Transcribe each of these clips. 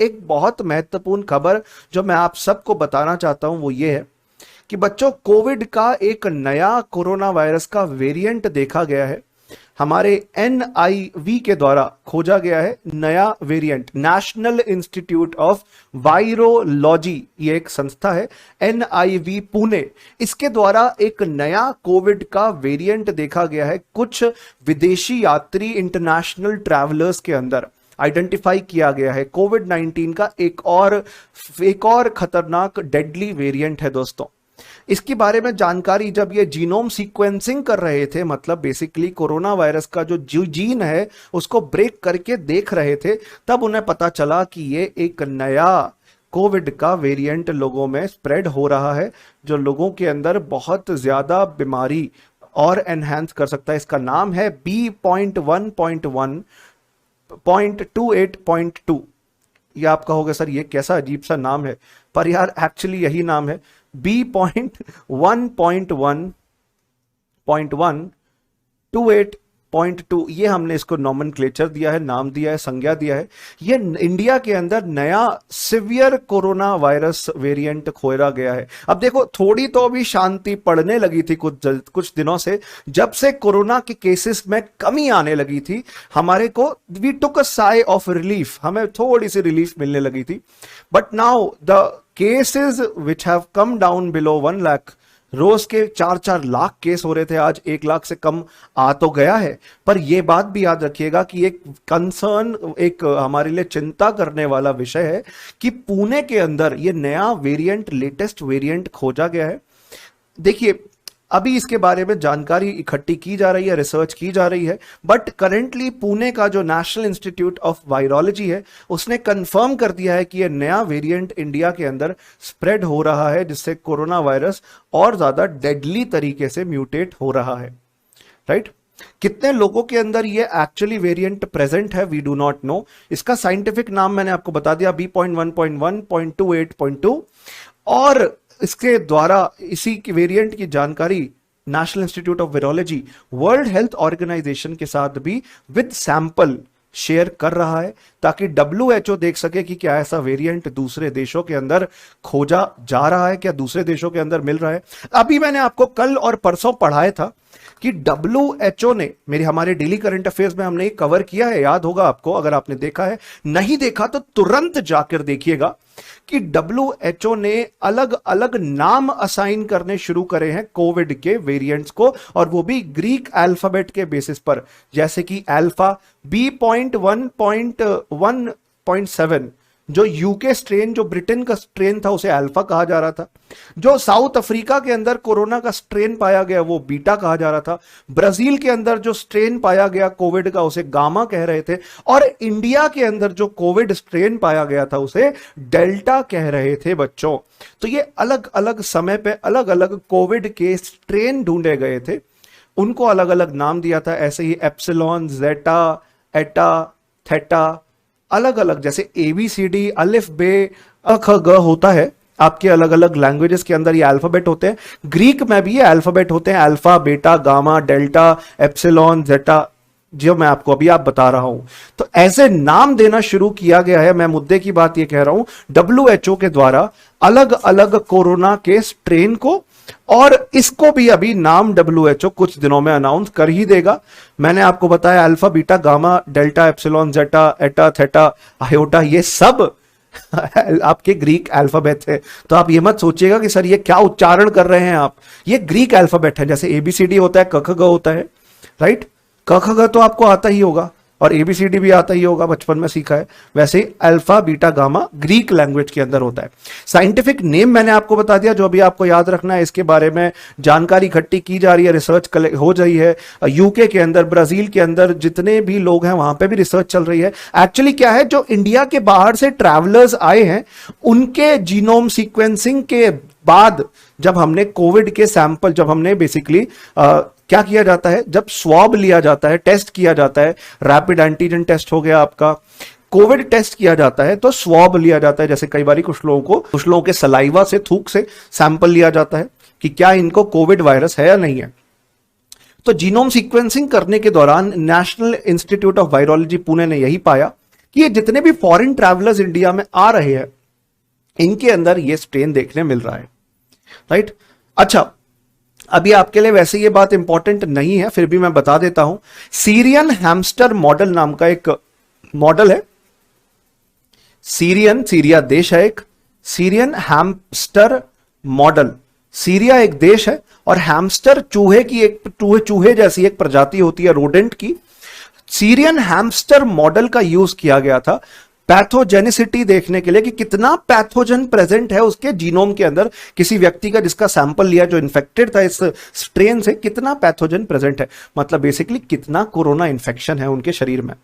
एक बहुत महत्वपूर्ण खबर जो मैं आप सबको बताना चाहता हूं वो ये है कि बच्चों, कोविड का एक नया कोरोना वायरस का वेरिएंट देखा गया है। हमारे एनआईवी के द्वारा खोजा गया है नया variant. National institute of virology, ये एक संस्था है, एनआईवी पुणे, इसके द्वारा एक नया कोविड का वेरिएंट देखा गया है। कुछ विदेशी यात्री, इंटरनेशनल ट्रैवलर्स के अंदर आइडेंटिफाई किया गया है। कोविड 19 का एक और खतरनाक डेडली वेरिएंट है दोस्तों। इसके बारे में जानकारी जब ये जीनोम सीक्वेंसिंग कर रहे थे, मतलब बेसिकली कोरोना वायरस का जो जीन है उसको ब्रेक करके देख रहे थे, तब उन्हें पता चला कि ये एक नया कोविड का वेरिएंट लोगों में स्प्रेड हो रहा है, जो लोगों के अंदर बहुत ज्यादा बीमारी और एनहांस कर सकता है। इसका नाम है B.1.1.28.2। ये आप कहोगे सर ये कैसा अजीब सा नाम है, पर यार एक्चुअली यही नाम है। B.1.1.128.2, ये हमने इसको नॉमेनक्लेचर दिया है, नाम दिया है, संज्ञा दिया है। ये इंडिया के अंदर नया सिवियर कोरोना वायरस वेरिएंट खोजा गया है। अब देखो, थोड़ी तो अभी शांति पड़ने लगी थी कुछ दिनों से, जब से कोरोना के केसेस में कमी आने लगी थी। हमारे को we took a sigh of relief, हमें थोड़ी सी रिलीफ मिलने लगी थी। But now the cases which have come down below 1 lakh, रोज के 4-4 लाख केस हो रहे थे, आज 1 लाख से कम आ तो गया है। पर यह बात भी याद रखिएगा कि एक कंसर्न, एक हमारे लिए चिंता करने वाला विषय है कि पुणे के अंदर यह नया वेरिएंट, लेटेस्ट वेरिएंट खोजा गया है। देखिए, अभी इसके बारे में जानकारी इकट्ठी की जा रही है, रिसर्च की जा रही है, बट करेंटली पुणे का जो नेशनल इंस्टीट्यूट ऑफ वायरोलॉजी है उसने कंफर्म कर दिया है कि यह नया वेरिएंट इंडिया के अंदर स्प्रेड हो रहा है, जिससे कोरोना वायरस और ज्यादा डेडली तरीके से म्यूटेट हो रहा है। राइट? कितने लोगों के अंदर ये एक्चुअली वेरिएंट प्रेजेंट है, वी डू नॉट नो। इसका साइंटिफिक नाम मैंने आपको बता दिया, B.1.1.28.2। और इसके द्वारा, इसी की वेरिएंट की जानकारी national institute of virology world health organization के साथ भी विद सैंपल शेयर कर रहा है, ताकि WHO देख सके कि क्या ऐसा वेरिएंट दूसरे देशों के अंदर खोजा जा रहा है, क्या दूसरे देशों के अंदर मिल रहा है। अभी मैंने आपको कल और परसों पढ़ाया था कि WHO ने, हमारे डेली करंट अफेयर्स में हमने कवर किया है, याद होगा आपको, अगर आपने देखा है। नहीं देखा तो तुरंत जाकर देखिएगा कि WHO ने अलग अलग नाम असाइन करने शुरू करे हैं कोविड के वेरिएंट्स को, और वो भी ग्रीक अल्फाबेट के बेसिस पर, जैसे कि अल्फा। B.1.1.7 जो यूके स्ट्रेन, जो ब्रिटेन का स्ट्रेन था, उसे अल्फा कहा जा रहा था। जो साउथ अफ्रीका के अंदर कोरोना का स्ट्रेन पाया गया वो बीटा कहा जा रहा था। ब्राजील के अंदर जो स्ट्रेन पाया गया कोविड का उसे गामा कह रहे थे, और इंडिया के अंदर जो कोविड स्ट्रेन पाया गया था उसे डेल्टा कह रहे थे बच्चों। तो ये अलग अलग समय पे अलग अलग कोविड के स्ट्रेन ढूंढे गए थे, उनको अलग अलग नाम दिया था। ऐसे ही एप्सिलॉन, जेटा, एटा, थेटा, अलग अलग, जैसे ABCD, अलिफ बे अ ख ग होता है आपके अलग अलग लैंग्वेजेस के अंदर, ये अल्फाबेट होते हैं। ग्रीक में भी ये अल्फाबेट होते हैं, alpha, beta, gamma, delta, epsilon, zeta, जो मैं आपको अभी बता रहा हूं। तो ऐसे नाम देना शुरू किया गया है। मैं मुद्दे की बात ये कह रहा हूं, WHO के द्वारा अलग अलग कोरोना के स्ट्रेन को, और इसको भी अभी नाम WHO कुछ दिनों में अनाउंस कर ही देगा। मैंने आपको बताया alpha, beta, gamma, delta, epsilon, zeta, eta, theta, iota, ये सब आपके ग्रीक अल्फाबेट है। तो आप ये मत सोचिएगा कि सर ये क्या उच्चारण कर रहे हैं आप, ये ग्रीक अल्फाबेट है। जैसे ABCD होता है, क ख ग होता है, राइट? क ख ग तो आपको आता ही होगा, और ABCD भी आता ही होगा, बचपन में सीखा है। वैसे alpha, beta, gamma Greek language के अंदर होता है। साइंटिफिक नेम मैंने आपको बता दिया, जो भी आपको याद रखना है। इसके बारे में जानकारी इकट्ठी की जा रही है, रिसर्च हो रही है। यूके के अंदर, ब्राजील के अंदर जितने भी लोग हैं वहां पे भी रिसर्च चल रही है। एक्चुअली क्या है, जो इंडिया के बाहर से ट्रैवलर्स आए हैं उनके जीनोम सीक्वेंसिंग के बाद, जब हमने कोविड के सैंपल, जब हमने बेसिकली क्या किया जाता है, जब स्वाब लिया जाता है, टेस्ट किया जाता है, रैपिड एंटीजन टेस्ट हो गया आपका, कोविड टेस्ट किया जाता है, तो स्वाब लिया जाता है। जैसे कई बार कुछ लोगों के सलाइवा से, थूक से सैंपल लिया जाता है कि क्या इनको कोविड वायरस है या नहीं है। तो जीनोम सीक्वेंसिंग करने के दौरान national institute of virology Pune ने यही पाया कि ये जितने भी फॉरेन ट्रैवलर्स इंडिया में आ रहे हैं इनके अंदर ये स्ट्रेन देखने मिल रहा है, राइट। अच्छा, अभी आपके लिए वैसे ये बात इंपॉर्टेंट नहीं है, फिर भी मैं बता देता हूं। सीरियन हैमस्टर मॉडल नाम का एक मॉडल है। सीरिया देश है एक। सीरियन हैमस्टर मॉडल, सीरिया एक देश है और हैमस्टर चूहे की एक चूहे जैसी एक प्रजाति होती है रोडेंट की। सीरियन हैमस्टर मॉडल का यूज किया गया था पैथोजेनिसिटी देखने के लिए कि कितना पैथोजन प्रेजेंट है उसके जीनोम के अंदर। किसी व्यक्ति का जिसका सैंपल लिया जो इन्फेक्टेड था इस स्ट्रेन से, कितना पैथोजन प्रेजेंट है, मतलब बेसिकली कितना कोरोना इन्फेक्शन है उनके शरीर में,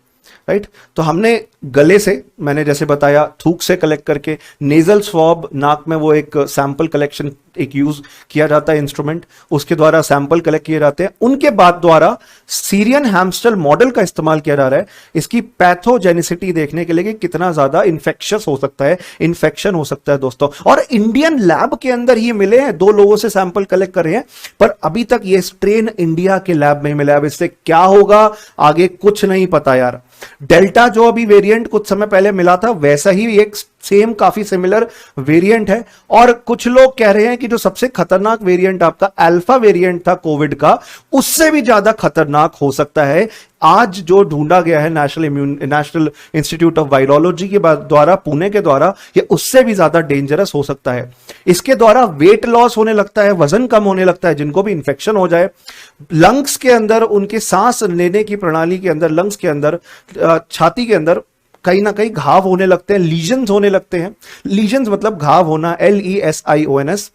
राइट। तो हमने गले से, मैंने जैसे बताया, थूक से कलेक्ट करके, नेजल स्वॉब, नाक में वो एक सैंपल कलेक्शन एक यूज किया जाता है इंस्ट्रूमेंट, उसके द्वारा सैंपल कलेक्ट किए जाते हैं। उनके बाद द्वारा सीरियन हैमस्टर मॉडल का इस्तेमाल किया जा रहा है इसकी पैथोजेनिसिटी देखने के लिए कि कितना ज्यादा इन्फेक्शियस हो सकता है, इन्फेक्शन हो सकता है दोस्तों। और इंडियन लैब के अंदर ये मिले हैं, 2 लोगों से सैंपल कलेक्ट कर रहे हैं, पर अभी तक ये स्ट्रेन इंडिया के लैब में मिला है। अब इससे क्या होगा आगे कुछ नहीं पता यार। डेल्टा जो अभी वेरिएंट कुछ समय पहले मिला था वैसा ही एक सेम काफी सिमिलर वेरिएंट है। और कुछ लोग कह रहे हैं कि जो सबसे खतरनाक वेरिएंट आपका अल्फा वेरिएंट था कोविड का, उससे भी ज्यादा खतरनाक हो सकता है। आज जो ढूंढा गया है नेशनल इंस्टीट्यूट ऑफ वायरोलॉजी के द्वारा, पुणे के द्वारा, ये उससे भी ज्यादा डेंजरस हो सकता है। इसके द्वारा वेट लॉस होने लगता है, वजन कम होने लगता है जिनको भी इंफेक्शन हो जाए। लंग्स के अंदर, उनके सांस लेने की प्रणाली के अंदर, लंग्स के अंदर, छाती के अंदर कहीं ना कहीं घाव होने लगते हैं, लीजन्स होने लगते हैं। लीजन्स मतलब घाव होना, LESIONS।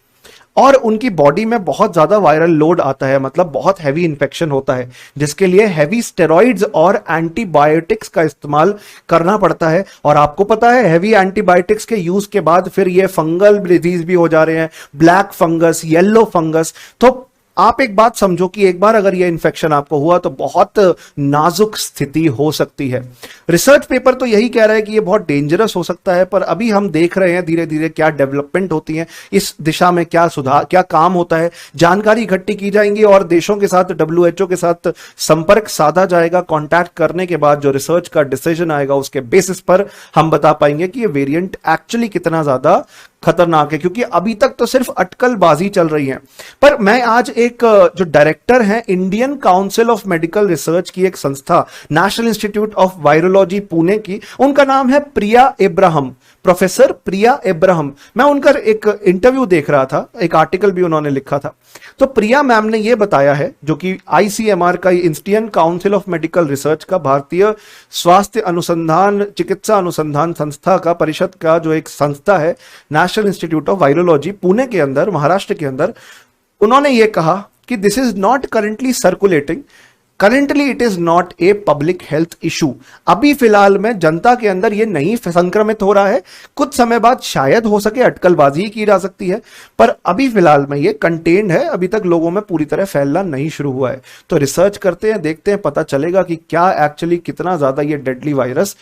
और उनकी बॉडी में बहुत ज्यादा वायरल लोड आता है, मतलब बहुत हैवी इंफेक्शन होता है, जिसके लिए हैवी स्टेरॉइड्स और एंटीबायोटिक्स का इस्तेमाल करना पड़ता है। और आपको पता है हैवी एंटीबायोटिक्स के यूज के बाद फिर ये फंगल डिजीज भी हो जा रहे हैं, ब्लैक फंगस, येलो फंगस। तो आप एक बात समझो कि एक बार अगर ये इन्फेक्शन आपको हुआ तो बहुत नाजुक स्थिति हो सकती है। रिसर्च पेपर तो यही कह रहा है कि ये बहुत डेंजरस हो सकता है, पर अभी हम देख रहे हैं धीरे धीरे क्या डेवलपमेंट होती है इस दिशा में, क्या सुधार, क्या काम होता है। जानकारी इकट्ठी की जाएंगी और देशों के साथ, WHO के साथ संपर्क साधा जाएगा। कॉन्टैक्ट करने के बाद जो रिसर्च का डिसीजन आएगा उसके बेसिस पर हम बता पाएंगे कि ये वेरिएंट एक्चुअली कितना ज्यादा खतरनाक है, क्योंकि अभी तक तो सिर्फ अटकलबाजी चल रही है। पर मैं आज एक जो डायरेक्टर है Indian council of medical research की एक संस्था, national institute of virology Pune की, उनका नाम है प्रिया एब्राहम, प्रोफेसर प्रिया एब्राहम। मैं उनका एक इंटरव्यू देख रहा था, एक आर्टिकल भी उन्होंने लिखा था। तो प्रिया मैम ने यह बताया है, जो कि ICMR का, Indian council of medical research का, भारतीय स्वास्थ्य अनुसंधान, चिकित्सा अनुसंधान संस्था का, परिषद का जो एक संस्था है, national institute of virology Pune के अंदर, महाराष्ट्र के अंदर, उन्होंने ये कहा कि this is not currently circulating, currently it is not a public health issue. अभी फिलहाल में जनता के अंदर ये नहीं संक्रमित हो रहा है, कुछ समय बाद शायद हो सके अटकलबाजी की जा सकती है, पर अभी फिलहाल में ये कंटेन्ड है, अभी तक लोगों में पूरी तरह फैलना नहीं शुरू हुआ है। तो रिसर्च करते हैं, देखते हैं, पता चलेगा कि क्या एक्चुअली कितना ज्यादा ये डेडली वायरस